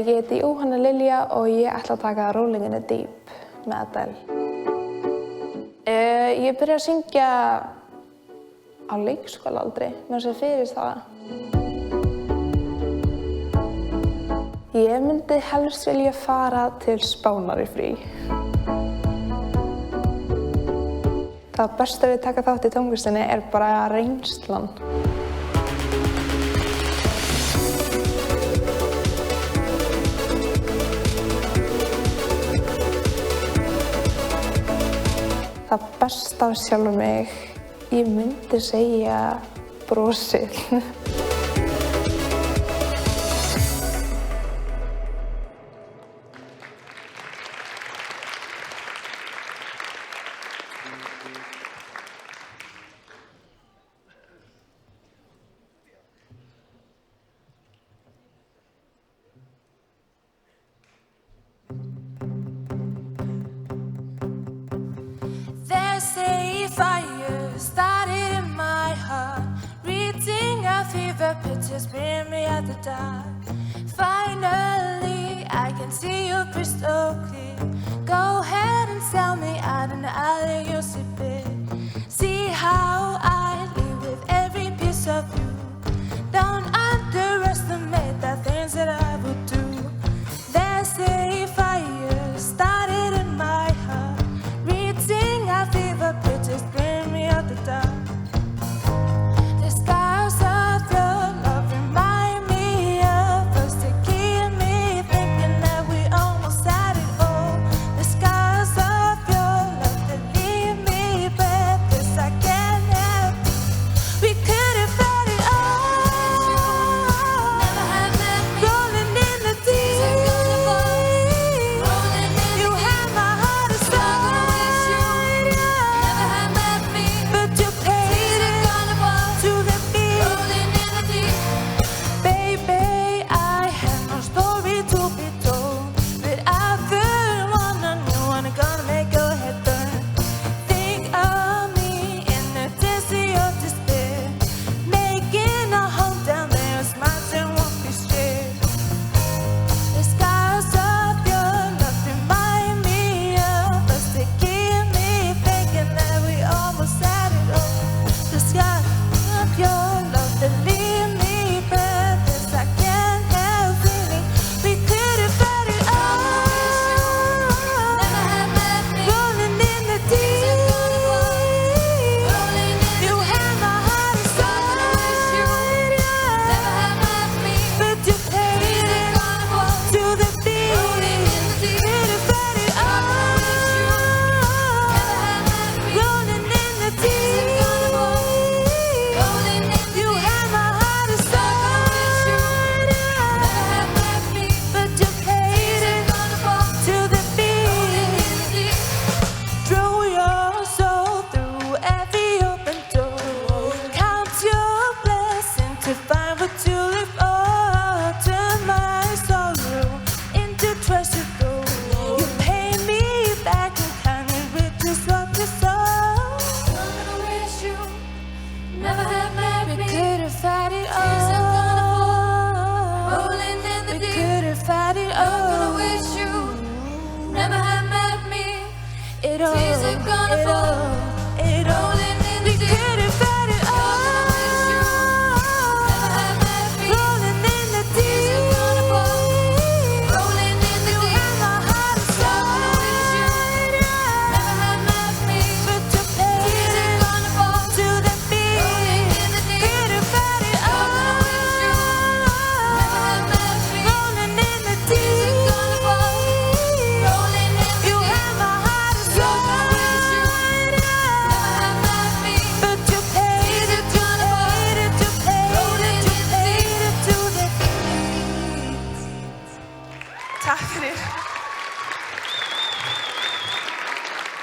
Ég heiti Jóhanna Lilja og ég ætla að taka Rolling in the Deep með Adele. Ég byrjaði að syngja á leikskólaaldri, mér finnst fyrir það. Ég myndi helst vilja fara til Spánar í frí. Það besta við að taka þátt í tónlistinni er bara reynslan. Það besta af sjálfum mig, ég myndi segja brosið. There's a fire started in my heart, reading a fever pitch to spin me at the dark. Finally, I can see you crystal clear. Go ahead and tell me I don't know how you see